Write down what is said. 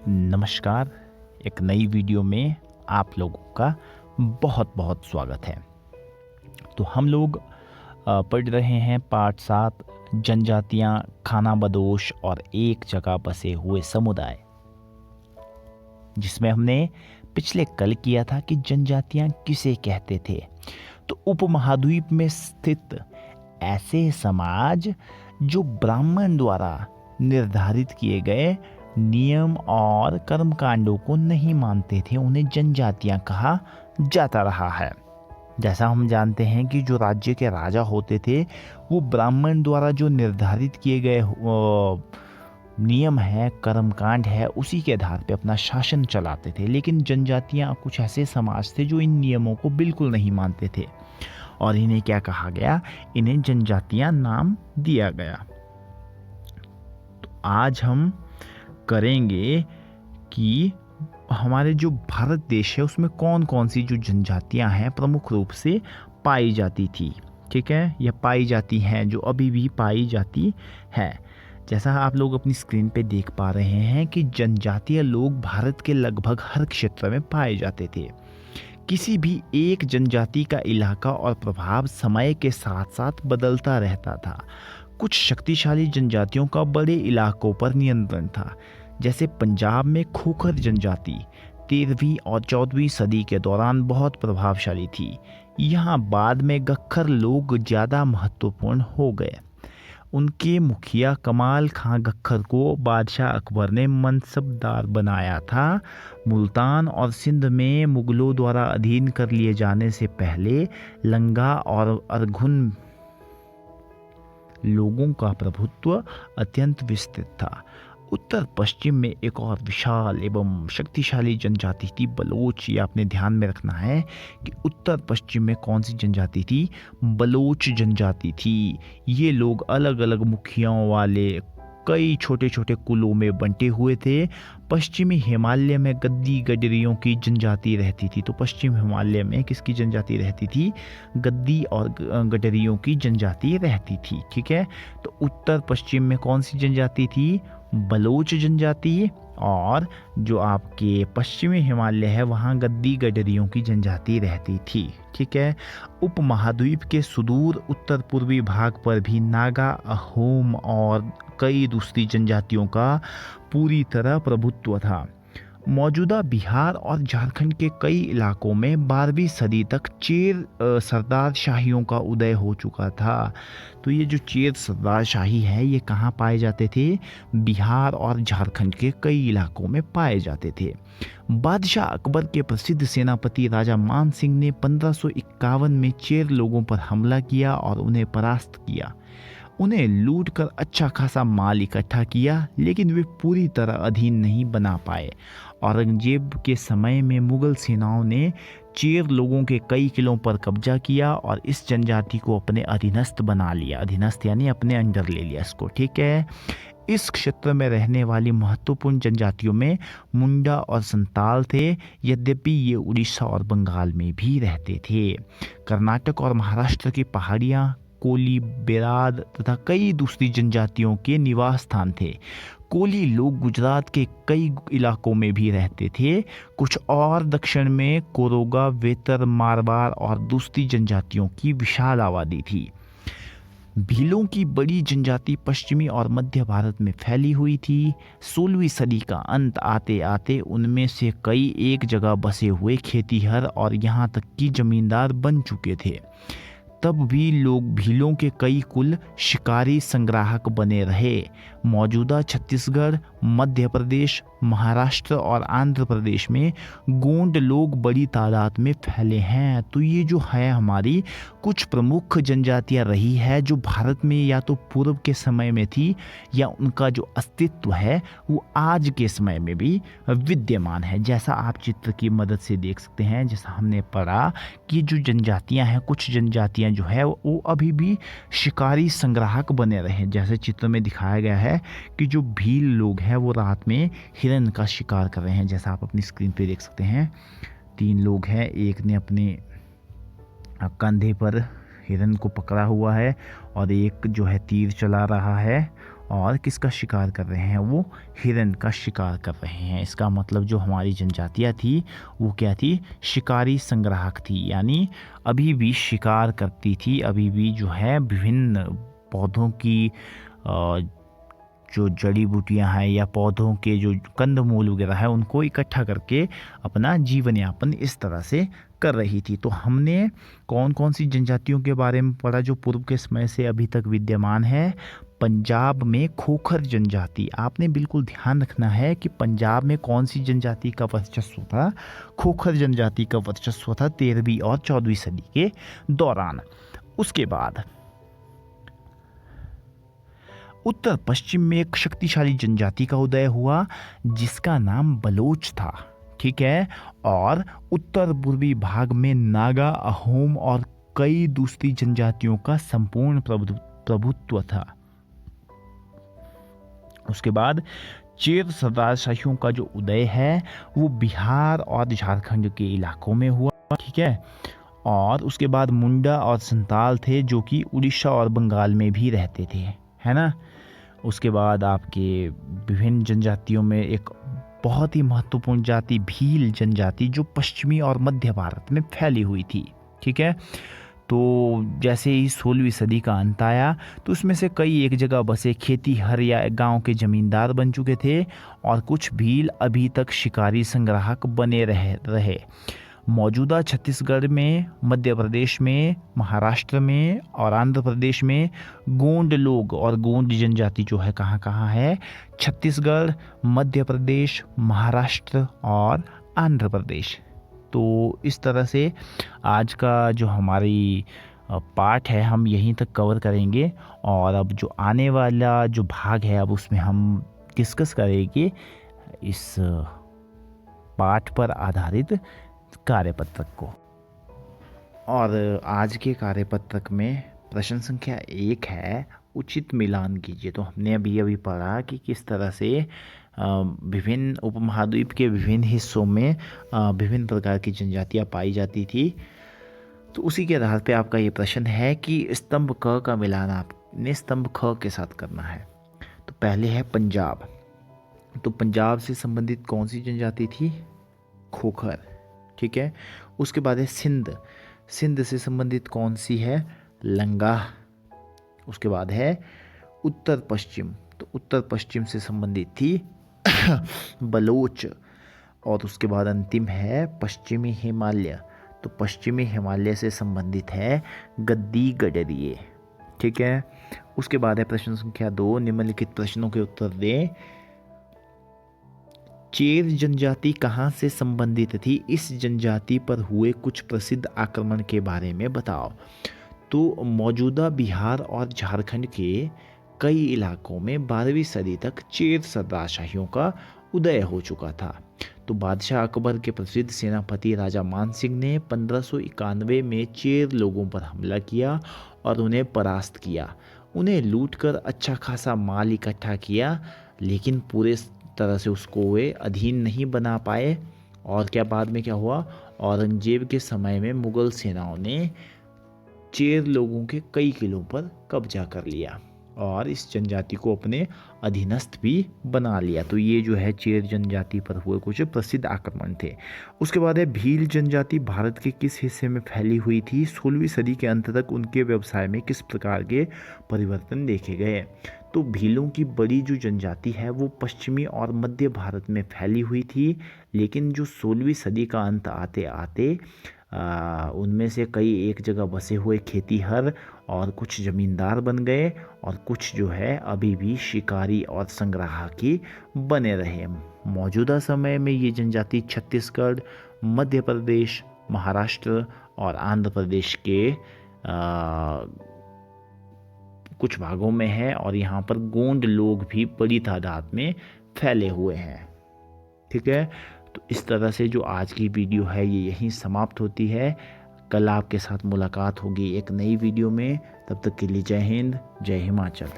नमस्कार। एक नई वीडियो में आप लोगों का बहुत बहुत स्वागत है। तो हम लोग पढ़ रहे हैं पाठ 7, जनजातियां, खानाबदोश और एक जगह बसे हुए समुदाय, जिसमें हमने पिछले कल किया था कि जनजातियां किसे कहते थे। तो उपमहाद्वीप में स्थित ऐसे समाज जो ब्राह्मण द्वारा निर्धारित किए गए नियम और कर्मकांडों को नहीं मानते थे, उन्हें जनजातियां कहा जाता रहा है। जैसा हम जानते हैं कि जो राज्य के राजा होते थे वो ब्राह्मण द्वारा जो निर्धारित किए गए नियम है, कर्मकांड है, उसी के आधार पे अपना शासन चलाते थे। लेकिन जनजातियां कुछ ऐसे समाज थे जो इन नियमों को बिल्कुल नहीं मानते थे और इन्हें क्या कहा गया? इन्हें जनजातियां नाम दिया गया। तो आज हम करेंगे कि हमारे जो भारत देश है उसमें कौन कौन सी जो जनजातियां हैं प्रमुख रूप से पाई जाती थी। ठीक है, यह पाई जाती हैं, जो अभी भी पाई जाती है। जैसा आप लोग अपनी स्क्रीन पे देख पा रहे हैं कि जनजातीय लोग भारत के लगभग हर क्षेत्र में पाए जाते थे। किसी भी एक जनजाति का इलाका और प्रभाव समय के साथ साथ बदलता रहता था। कुछ शक्तिशाली जनजातियों का बड़े इलाकों पर नियंत्रण था, जैसे पंजाब में खोखर जनजाति 13वीं और 14वीं सदी के दौरान बहुत प्रभावशाली थी। यहाँ बाद में गख्खर लोग ज़्यादा महत्वपूर्ण हो गए। उनके मुखिया कमाल खां गख्खर को बादशाह अकबर ने मनसबदार बनाया था। मुल्तान और सिंध में मुगलों द्वारा अधीन कर लिए जाने से पहले लंगा और अरघुन लोगों का प्रभुत्व अत्यंत विस्तृत था। उत्तर पश्चिम में एक और विशाल एवं शक्तिशाली जनजाति थी बलोच। ये आपने ध्यान में रखना है कि उत्तर पश्चिम में कौन सी जनजाति थी? बलोच जनजाति थी। ये लोग अलग अलग मुखियाओं वाले कई छोटे छोटे कुलों में बंटे हुए थे। पश्चिमी हिमालय में गद्दी गडरियों की जनजाति रहती थी। तो पश्चिम हिमालय में किसकी जनजाति रहती थी? गद्दी और गडरियों की जनजाति रहती थी। ठीक है, तो उत्तर पश्चिम में कौन सी जनजाति थी? बलोच जनजाति। और जो आपके पश्चिमी हिमालय है वहाँ गद्दी गडरियों की जनजाति रहती थी। ठीक है, उपमहाद्वीप के सुदूर उत्तर पूर्वी भाग पर भी नागा, अहोम और कई दूसरी जनजातियों का पूरी तरह प्रभुत्व था। मौजूदा बिहार और झारखंड के कई इलाकों में 12वीं सदी तक चेर सरदार शाहियों का उदय हो चुका था। तो ये जो चेर सरदार शाही है ये कहाँ पाए जाते थे? बिहार और झारखंड के कई इलाकों में पाए जाते थे। बादशाह अकबर के प्रसिद्ध सेनापति राजा मान सिंह ने 1551 में चेर लोगों पर हमला किया और उन्हें परास्त किया। उन्हें लूट कर अच्छा खासा माल इकट्ठा किया, लेकिन वे पूरी तरह अधीन नहीं बना पाए। औरंगजेब के समय में मुगल सेनाओं ने चेर लोगों के कई किलों पर कब्जा किया और इस जनजाति को अपने अधीनस्थ बना लिया। अधीनस्थ यानी अपने अंडर ले लिया इसको। ठीक है, इस क्षेत्र में रहने वाली महत्वपूर्ण जनजातियों में मुंडा और संताल थे, यद्यपि ये उड़ीसा और बंगाल में भी रहते थे। कर्नाटक और महाराष्ट्र की पहाड़ियाँ, कोली, बेराद तथा कई दूसरी जनजातियों के निवास स्थान थे। कोली लोग गुजरात के कई इलाकों में भी रहते थे। कुछ और दक्षिण में कोरोगा, वेतर, मारवाड़ और दूसरी जनजातियों की विशाल आबादी थी। भीलों की बड़ी जनजाति पश्चिमी और मध्य भारत में फैली हुई थी। 16वीं सदी का अंत आते आते उनमें से कई एक जगह बसे हुए खेतीहर और यहाँ तक कि जमींदार बन चुके थे। तब भी लोग भीलों के कई कुल शिकारी संग्राहक बने रहे। मौजूदा छत्तीसगढ़, मध्य प्रदेश, महाराष्ट्र और आंध्र प्रदेश में गोंड लोग बड़ी तादाद में फैले हैं। तो ये जो है हमारी कुछ प्रमुख जनजातियां रही है जो भारत में या तो पूर्व के समय में थी या उनका जो अस्तित्व है वो आज के समय में भी विद्यमान है। जैसा आप चित्र की मदद से देख सकते हैं, जैसा हमने पढ़ा कि जो जनजातियां हैं, कुछ जनजातियां जो है वो अभी भी शिकारी संग्राहक बने रहे। जैसे चित्र में दिखाया गया है कि जो भील लोग हैं वो रात में हिरन का शिकार कर रहे हैं। जैसा आप अपनी स्क्रीन पे देख सकते हैं, 3 लोग हैं, एक ने अपने कंधे पर हिरन को पकड़ा हुआ है और एक जो है तीर चला रहा है और किसका शिकार कर रहे हैं, वो हिरन का शिकार कर रहे हैं। इसका मतलब जो हमारी जनजातियाँ थी वो क्या थी, शिकारी संग्राहक थी, यानी अभी भी शिकार करती थी, अभी भी जो है विभिन्न पौधों की जो जड़ी बूटियां हैं या पौधों के जो कंदमूल वगैरह है उनको इकट्ठा करके अपना जीवन यापन इस तरह से कर रही थी। तो हमने कौन कौन सी जनजातियों के बारे में पढ़ा जो पूर्व के समय से अभी तक विद्यमान है। पंजाब में खोखर जनजाति, आपने बिल्कुल ध्यान रखना है कि पंजाब में कौन सी जनजाति का वर्चस्व था, खोखर जनजाति का वर्चस्व था 13वीं और 14वीं सदी के दौरान। उसके बाद उत्तर पश्चिम में एक शक्तिशाली जनजाति का उदय हुआ जिसका नाम बलोच था, ठीक है। और उत्तर पूर्वी भाग में नागा, अहोम और कई दूसरी जनजातियों का संपूर्ण प्रभुत्व था। उसके बाद चेर सरदारशाहियों का जो उदय है वो बिहार और झारखंड के इलाकों में हुआ, ठीक है। और उसके बाद मुंडा और संताल थे जो कि उड़ीसा और बंगाल में भी रहते थे, है ना। उसके बाद आपके विभिन्न जनजातियों में एक बहुत ही महत्वपूर्ण जाति भील जनजाति जो पश्चिमी और मध्य भारत में फैली हुई थी, ठीक है। तो जैसे ही 16वीं सदी का अंत आया तो उसमें से कई एक जगह बसे खेती हर या गांव के जमींदार बन चुके थे और कुछ भील अभी तक शिकारी संग्राहक बने रहे। मौजूदा छत्तीसगढ़ में, मध्य प्रदेश में, महाराष्ट्र में और आंध्र प्रदेश में गोंड लोग और गोंड जनजाति जो है कहाँ कहाँ है, छत्तीसगढ़, मध्य प्रदेश, महाराष्ट्र और आंध्र प्रदेश। तो इस तरह से आज का जो हमारी पार्ट है हम यहीं तक कवर करेंगे और अब जो आने वाला जो भाग है अब उसमें हम डिस्कस करेंगे इस पाठ पर आधारित कार्यपत्रक को। और आज के कार्यपत्रक में प्रश्न संख्या 1 है, उचित मिलान कीजिए। तो हमने अभी पढ़ा कि किस तरह से विभिन्न उपमहाद्वीप के विभिन्न हिस्सों में विभिन्न प्रकार की जनजातियाँ पाई जाती थी। तो उसी के आधार पे आपका ये प्रश्न है कि स्तंभ क का मिलान आपने स्तंभ ख के साथ करना है। तो पहले है पंजाब। तो पंजाब से संबंधित कौन सी जनजाति थी, खोखर, ठीक है। उसके बाद है सिंध। सिंध से संबंधित कौन सी है, लंगा। उसके बाद है उत्तर पश्चिम। तो उत्तर पश्चिम से संबंधित थी बलोच। और उसके बाद अंतिम है पश्चिमी हिमालय। तो पश्चिमी हिमालय से संबंधित है गद्दी गडरिये, ठीक है। उसके बाद है प्रश्न संख्या 2, निम्नलिखित प्रश्नों के उत्तर दें। चेर जनजाति कहाँ से संबंधित थी, इस जनजाति पर हुए कुछ प्रसिद्ध आक्रमण के बारे में बताओ। तो मौजूदा बिहार और झारखंड के कई इलाकों में 12वीं सदी तक चेर सरदारशाहियों का उदय हो चुका था। तो बादशाह अकबर के प्रसिद्ध सेनापति राजा मान सिंह ने 1591 में चेर लोगों पर हमला किया और उन्हें परास्त किया। उन्हें लूटकर अच्छा खासा माल इकट्ठा किया, लेकिन पूरे तरह से उसको वे अधीन नहीं बना पाए। और क्या बाद में क्या हुआ, औरंगजेब के समय में मुगल सेनाओं ने चेर लोगों के कई किलों पर कब्जा कर लिया और इस जनजाति को अपने अधीनस्थ भी बना लिया। तो ये जो है चेर जनजाति पर हुए कुछ प्रसिद्ध आक्रमण थे। उसके बाद है भील जनजाति भारत के किस हिस्से में फैली हुई थी, 16वीं सदी के अंत तक उनके व्यवसाय में किस प्रकार के परिवर्तन देखे गए। तो भीलों की बड़ी जो जनजाति है वो पश्चिमी और मध्य भारत में फैली हुई थी, लेकिन जो 16वीं सदी का अंत आते आते उनमें से कई एक जगह बसे हुए खेतीहर और कुछ जमींदार बन गए और कुछ जो है अभी भी शिकारी और संग्राहकी बने रहे। मौजूदा समय में ये जनजाति छत्तीसगढ़, मध्य प्रदेश, महाराष्ट्र और आंध्र प्रदेश के कुछ भागों में है और यहाँ पर गोंड लोग भी बड़ी तादाद में फैले हुए हैं, ठीक है। तो इस तरह से जो आज की वीडियो है ये यहीं समाप्त होती है। कल आपके साथ मुलाकात होगी एक नई वीडियो में। तब तक के लिए जय हिंद, जय हिमाचल।